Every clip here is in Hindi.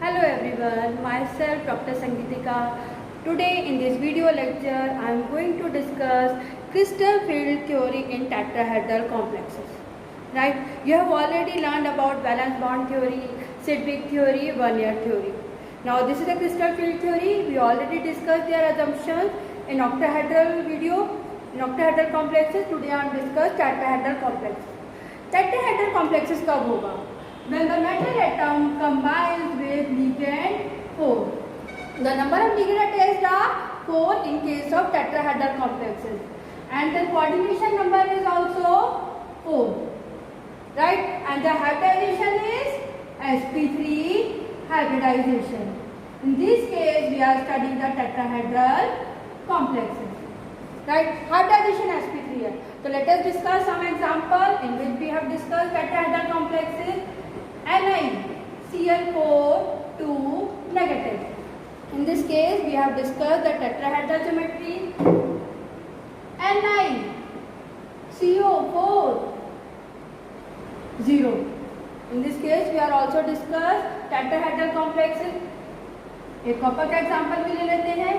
Hello everyone, myself Dr. Sangeetika. Today in this video lecture I am going to discuss crystal field theory in tetrahedral complexes. Right? You have already learned about valence bond theory, Sedgwick theory, Vernier theory. Now this is the crystal field theory. We already discussed their assumptions in octahedral video, in octahedral complexes. Today I am discuss tetrahedral complexes. Tetrahedral complexes कब होगा? When the metal atom combines with ligand 4. The number of ligand attached are 4 in case of tetrahedral complexes, and the coordination number is also 4. Right? And the hybridization is sp3 hybridization. In this case, we are studying the tetrahedral complexes. Right? Hybridization sp3 है. So let us discuss some example in which we have discussed tetrahedral complexes. NiCl4 2 negative. In this case, we have discussed the tetrahedral geometry. NiCO4 0. In this case, we are also discussed tetrahedral complexes. एक कॉपर का एग्जाम्पल भी ले लेते हैं,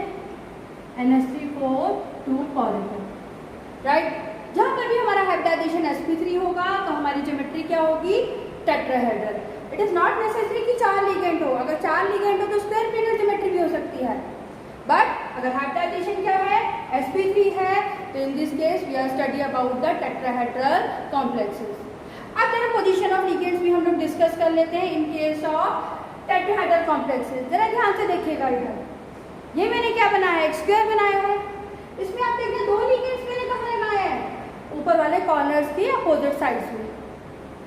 NH3 4 2 positive. राइट? जहाँ पर भी हमारा हाइब्रिडाइजेशन sp3 होगा तो हमारी ज्योमेट्री क्या होगी? Tetrahedral. It is not necessary कि 4 लिगेंड हो. अगर 4 लिगेंड हो तो स्क्वायर प्लेनर ज्योमेट्री भी हो सकती है. बट अगर हाइब्रिडाइजेशन क्या है? sp3 है. तो in this case we are study about the tetrahedral complexes. अब जरा पोजीशन ऑफ लिगेंड्स भी हम लोग डिस्कस कर लेते हैं इन केस ऑफ टेट्राहेड्रल कॉम्प्लेक्सेस. जरा ध्यान से देखिएगा. इधर ये मैंने क्या बनाया है? एक स्क्वायर बनाया है. इसमें आप देखिए 2 लिगेंड्स मैंने कहाँ लगाए हैं? ऊपर वाले कॉर्नर्स की अपोजिट साइड्स में.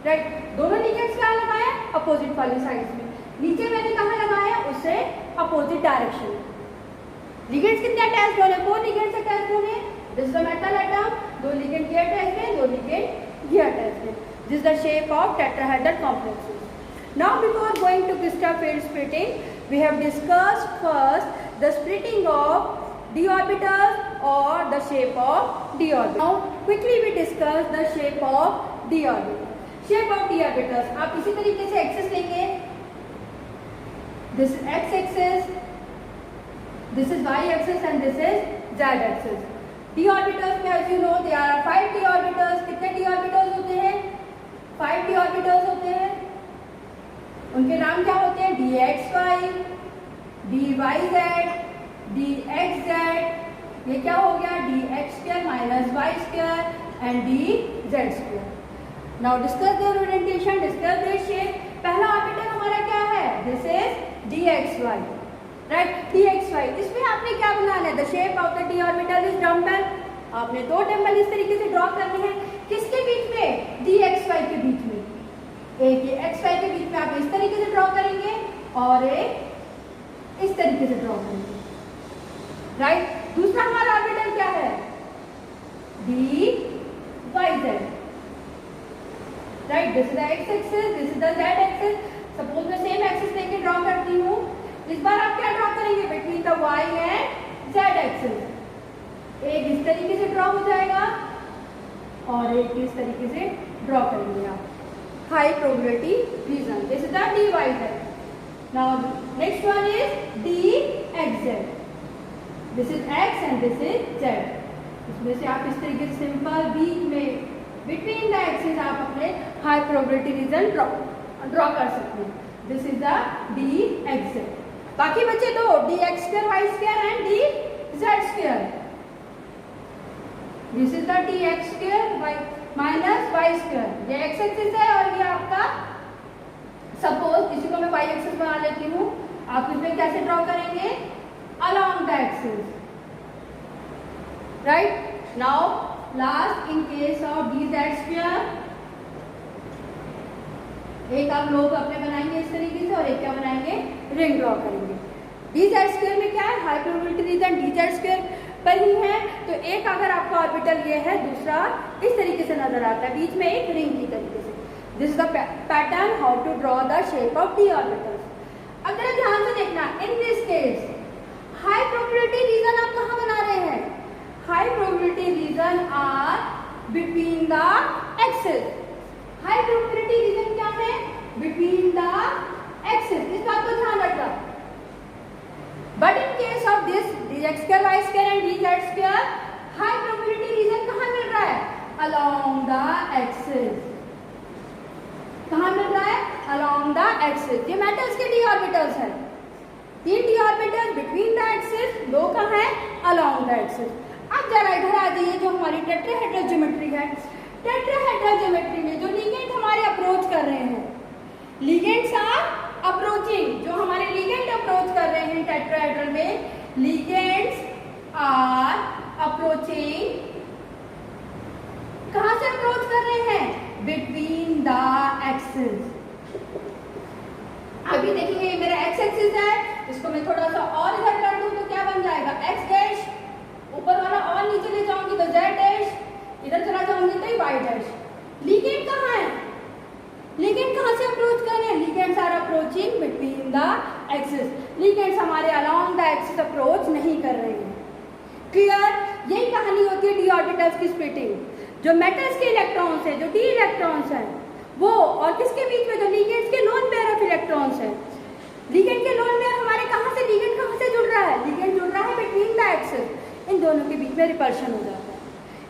राइट? दोनों लिगेंड्स क्या लगाए? अपोजिट वाली साइड्स में. नीचे मैंने कहाँ लगाया? उससे अपोजिट डायरेक्शन में. लिगेंड्स कितने अटैच्ड हो रहे हैं? 4 लिगेंड्स अटैच्ड हो रहे हैं. This is the metal atom. 2 ligand ये अटैच्ड है, 2 लिगेंड ये अटैच्ड है. This is the shape of tetrahedral complexes. Now before going to crystal field splitting, we have discussed first the splitting of d orbitals or the shape of d orbital. Now quickly we discuss the shape of d orbital. Shape of d orbitals. आप इसी तरीके से एक्सिस लेंगे. This is x axis, this is y axis and this is z axis. d orbitals में as you know there are 5 d orbitals. कितने d orbitals होते हैं? 5 d orbitals होते हैं. उनके नाम क्या होते हैं? dxy, dyz, dxz. ये क्या हो गया? dx square minus y square and dz square. Now discuss their orientation, discuss their shape. पहला ऑर्बिटल हमारा क्या है? This is dxy. Right? dxy. इसमें आपने क्या बनाना है? The shape of the d orbital is dumbbell. आपने 2 डम्बल इस तरीके से ड्रॉ करने हैं. किसके बीच में? dxy के बीच में. एक ये xy के बीच में आप इस तरीके से ड्रॉ करेंगे और एक इस तरीके से ड्रॉ करेंगे. राइट? दूसरा हमारा ऑर्बिटल क्या है? dyz. Right? This is the x axis, this is the z axis. Suppose मैं सेम एक्सिस लेके ड्रॉ करती हूँ. इस बार आप क्या ड्रॉ करेंगे? Between the y and z axis. एक इस तरीके से ड्रॉ हो जाएगा और एक इस तरीके से ड्रॉ करेंगे आप. High probability region. This is the dyz. Now next one is dxz. This is x and this is z. इसमें से आप इस तरीके से सिंपल बीच में बिटवीन द एक्सिस आप अपने हाई प्रोबेबिलिटी रीजन ड्रॉ कर सकते हैं. This is the dxz. बाकी बचे दो, dx square y square and dz square. This is the dx square y minus y square. ये x एक्सिस है और ये आपका, सपोज इसी को मैं y एक्सिस बना लेती हूँ. आप इसमें कैसे ड्रॉ करेंगे? along the axis. Right? Now last in case of dz square, एक आप लोग अपने बनाएंगे इस तरीके से और एक क्या बनाएंगे? रिंग ड्रॉ करेंगे. dz स्क्वायर में क्या है? High probability region dz square पर ही है. तो एक अगर आपका ऑर्बिटल ये है, दूसरा इस तरीके से नजर आता है, बीच में एक रिंग की तरीके से. This is the pattern how to draw the shape of d orbitals. अब जरा ध्यान से देखना. In this case high probability region आप कहाँ बना रहे हैं? High probability region are between the axis. High probability region क्या है? Between the axis. इस बात को ध्यान रखना. स्क्वायर, हाई प्रोबेबिलिटी रीजन कहाँ मिल रहा है? Along the axis. कहाँ मिल रहा है? Along the axis. ये मेटल्स के डी ऑर्बिटल्स है, 3 D orbital between the axis, 2 कहाँ है? Along the axis. अब जरा इधर आ जाइए, जो हमारी टेट्राहेड्रल ज्योमेट्री है, टेट्राहेड्रल ज्योमेट्री में जो लिगेंड हमारे अप्रोच कर रहे हैं, लिगेंड्स आर अप्रोचिंग, जो हमारे लिगेंड अप्रोच कर रहे हैं टेट्राहेड्रल में, लिगेंड्स आर अप्रोचिंग, कहां से अप्रोच कर रहे हैं? Between the axis. अभी देखिए मेरा एक्स एक्सिस है, इसको मैं थोड़ा सा और इधर कर दूं तो क्या बन जाएगा? एक्स डैश, ऊपर वाला और नीचे ले जाऊंगी तो जेड डैश, इधर चला जाऊंगी तो वाई डैश। लिगेंड कहाँ है? लिगेंड कहाँ से अप्रोच कर रहे हैं? Ligands are approaching between the axis. Ligands हमारे अलोंग द एक्सिस अप्रोच नहीं कर रहे हैं। क्लियर? यही कहानी होती है डी ऑर्बिटल्स की स्प्लिटिंग। जो मेटल्स के इलेक्ट्रॉन्स है, जो डी इलेक्ट्रॉन्स है, वो और किसके बीच में? जो लिगेंड्स के लोन पेयर ऑफ इलेक्ट्रॉन्स है। लिगेंड के लोन पेयर हमारे कहाँ से, लिगेंड कहाँ से जुड़ रहा है? लिगेंड जुड़ रहा है बिटवीन द एक्सिस। इन दोनों के बीच में रिपल्शन हो जाता है।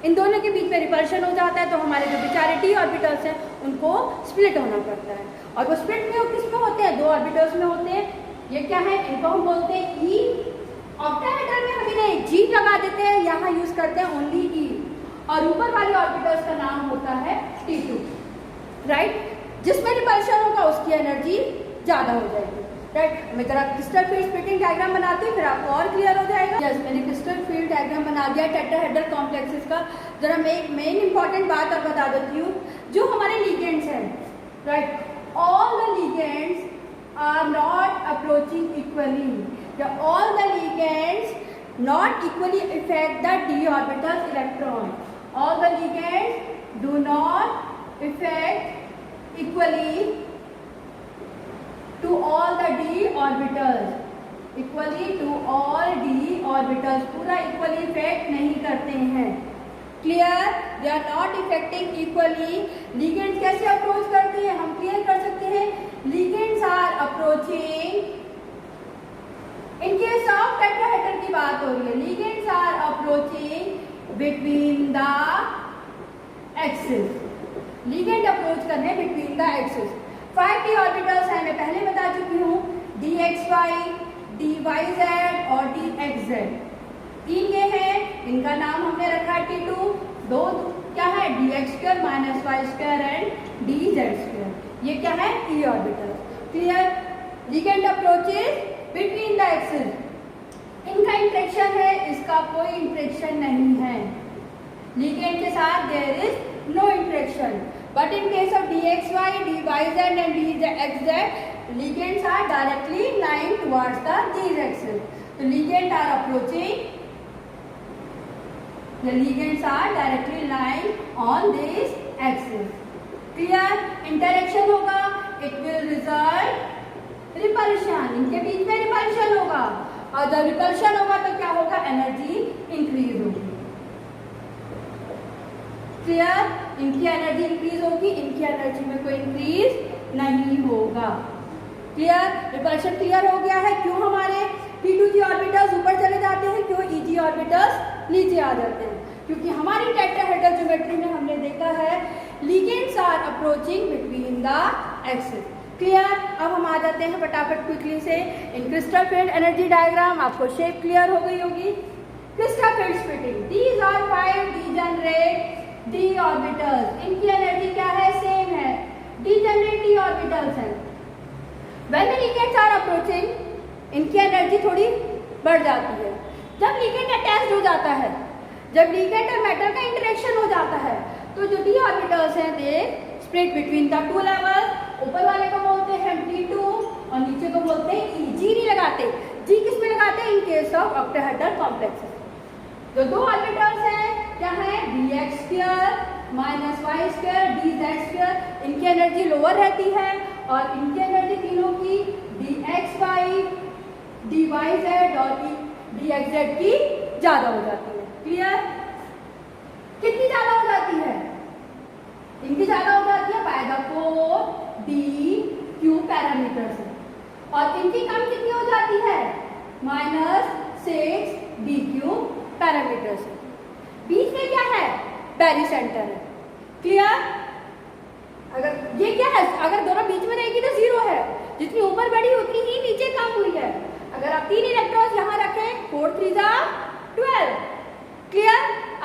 इन दोनों के बीच में रिपल्शन हो जाता है तो हमारे जो बेचारे डी ऑर्बिटल्स हैं उनको स्प्लिट होना पड़ता है। और वो स्प्लिट में किस में होते हैं? 2 ऑर्बिटल्स में होते हैं। ये क्या है? इनको हम बोलते हैं ई। ऑक्टाहेड्रल में हम इन्हें जी लगा देते हैं, यहाँ यूज करते हैं ओनली ई। और ऊपर वाले ऑर्बिटल्स का नाम होता है T2, राइट? जिसमें रिपल्शन होगा उसकी एनर्जी ज्यादा हो जाएगी, राइट? मैं जरा क्रिस्टल फील्ड स्प्लिटिंग डायग्राम बनाती हूँ, फिर आपको और क्लियर हो जाएगा। यस, मैंने क्रिस्टल फील्ड डायग्राम बना दिया टेट्राहेड्रल कॉम्प्लेक्सेस का। जरा मैं एक मेन इंपॉर्टेंट बात और बता देती हूँ, जो हमारे लिगेंड्स हैं, right, all the ligands are not approaching equally, या all the legends not equally affect the d orbital's electron. All the ligands do not affect equally to all the d orbitals. Equally to all d orbitals, पूरा equally affect नहीं करते हैं। Clear? They are not affecting equally. Ligands कैसे approach करते हैं? हम clear कर सकते हैं। Ligands are approaching, in case of tetrahedral की बात हो रही है, ligands are approaching between the axis. Ligand approach कर रहे हैं between the axis. 5 D orbitals हैं, मैं पहले बता चुकी हूँ, dxy, dyz और dxz। 3 ये हैं, इनका नाम हमने रखा है T2। 2 क्या है? dx² -y² and dz²। ये क्या है? e orbital. Clear? Ligand approaches between the axis. इनका इंटरेक्शन है, इसका कोई इंटरेक्शन नहीं है। लिगेंड के साथ there is no interaction, but in case of dxy, dyz and dxz, ligands are directly lying towards the these axis. So ligands are approaching, the ligands are directly lying on this axis. Clear? Interaction होगा, it will result रिपल्शन, इनके बीच में रिपल्शन होगा, और जब रिपल्शन होगा तो क्या होगा? एनर्जी इंक्रीज होगी। क्लियर? इनकी एनर्जी इंक्रीज होगी, इनकी एनर्जी में कोई इंक्रीज नहीं होगा। क्लियर? रिपल्शन क्लियर हो गया है। क्यों हमारे P2G ऑर्बिटल्स ऊपर चले जाते हैं, क्यों EG ऑर्बिटल्स नीचे आ जाते हैं? क्योंकि हमारी टेट्राहेड्रल ज्योमेट्री में हमने देखा है ligands are approaching between the axis. Clear? अब हम आ जाते हैं फटाफट क्विकली से in crystal field energy diagram. आपको शेप क्लियर हो गई होगी। Crystal field splitting, these are 5 degenerate D orbitals. इनकी एनर्जी क्या है? सेम है, डीजेनरेट डी ऑर्बिटल्स हैं। When the ligands are approaching, इनकी एनर्जी थोड़ी बढ़ जाती है। जब लिगेंड अटैच्ड हो जाता है, जब लिगेंड और मेटल का इंटरेक्शन हो जाता है, तो जो डी ऑर्बिटल्स हैं दे स्प्लिट बिटवीन द 2 लेवल। ऊपर वाले को बोलते हैं T2 और नीचे को बोलते हैं E। जी नहीं लगाते, जी किस में लगाते हैं? इन केस ऑफ ऑक्टाहेड्रल कॉम्प्लेक्सेस। जो 2 ऑर्बिटल्स हैं क्या है? dx² -y² dz²। इनकी एनर्जी लोअर रहती है और इनकी एनर्जी तीनों की dxy, dyz और dxz की ज्यादा हो जाती है। क्लियर? कितनी ज्यादा हो जाती है? इनकी ज्यादा हो जाती है बाय द 4dq पैरामीटर से, और इनकी कम कितनी हो जाती है? -6dq पैरामीटर्स है। बीच में क्या है? पेरिसेंटर है। क्लियर? अगर ये क्या है, अगर दोनों बीच में रहेगी तो 0 है, जितनी ऊपर बढ़ी उतनी ही नीचे कम हुई है। अगर आप 3 इलेक्ट्रॉन्स यहाँ रखें, 4 3 12। क्लियर?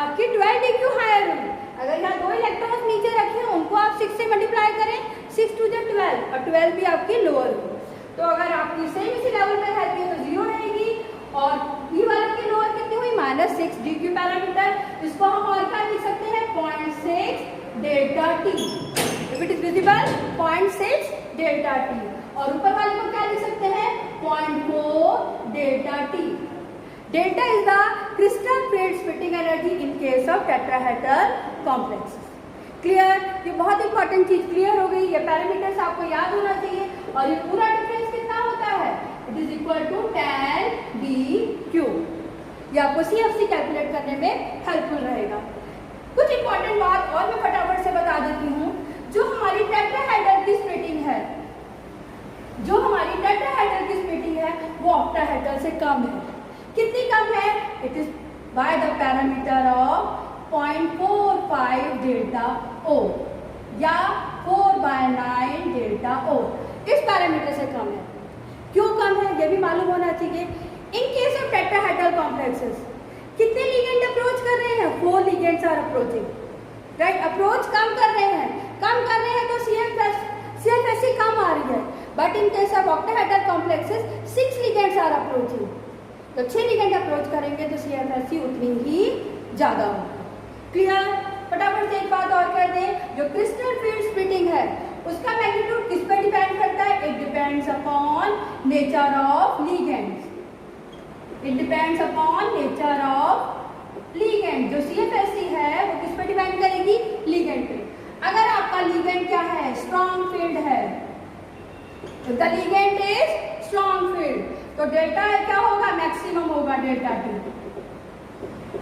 आपकी 12 DQ हायर हुई। अगर यहाँ 2 इलेक्ट्रॉन्स नीचे रखें, उनको आप 6 से मल्टीप्लाई करें, 6 2 12, और 12 भी आपकी लोअर हुई। तो अगर आपकी सेम इसी लेवल पर रहती है तो 0 रहेगी, और ई वाले की लोअर कितनी हुई? -6 DQ पैरामीटर। इसको हम और क्या लिख सकते हैं? 0.6 delta T. If it is visible, 0.6 delta T. और ऊपर वाले को क्या लिख सकते हैं? 0.4 delta T. Delta is the crystal field splitting energy in case of tetrahedral complex. Clear? ये बहुत इंपॉर्टेंट चीज क्लियर हो गई। ये पैरामीटर्स आपको याद होना चाहिए। और ये पूरा डिफरेंस कितना होता है? It is equal to tan DQ। ये आपको CFC कैलकुलेट करने में हेल्पफुल रहेगा। कुछ इंपॉर्टेंट बात और मैं फटाफट से बता देती हूँ। जो हमारी टेट्राहेड्रल की स्प्लिटिंग है, वो ऑक्टाहेड्रल से कम है। कितनी कम है? It is by the parameter of 0.45 delta O या 4/9 डेल्टा O। इस पैरामीटर से कम है। क्यों कम है ये भी मालूम होना चाहिए। In case of tetrahedral complexes कितने लिगेंड अप्रोच कर रहे हैं? 4 ligands are approaching, right? Approach कम कर रहे हैं तो CFSC कम आ रही है। But in case of octahedral complexes 6 ligands are approaching. तो 6 लिगेंड अप्रोच करेंगे तो CFSC उतनी ही ज्यादा होगी। क्लियर? फटाफट से एक बात और कर दें, जो क्रिस्टल फील्ड स्प्लिटिंग है उसका मैग्नीट्यूड किस पे डिपेंड करता है? It depends upon nature of ligands. It depends upon nature of ligand. जो CFSC है वो किस पे डिपेंड करेगी? लिगेंड पे। अगर आपका लिगेंड क्या है? स्ट्रॉन्ग फील्ड है। If the ligand is strong field, तो डेल्टा क्या होगा? मैक्सिमम होगा delta T.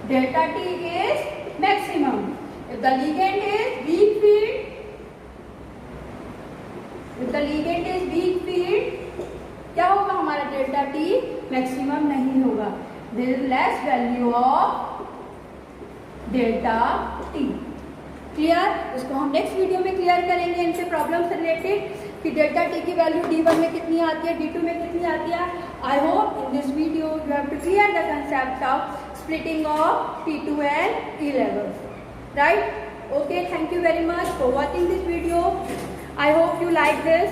Delta T is maximum. If the ligand is weak field, क्या होगा? हमारा डेल्टा टी मैक्सिमम नहीं होगा। There is less value of delta T. Clear? इसको हम नेक्स्ट वीडियो में क्लियर करेंगे, इनसे प्रॉब्लम से रिलेटेड, कि डेल्टा टी की वैल्यू D1 में कितनी आती है, D2 में कितनी आती है। I hope in this video you have to clear the concept of splitting of T2 and E levels, right? Okay, thank you very much for watching this video. I hope you like this.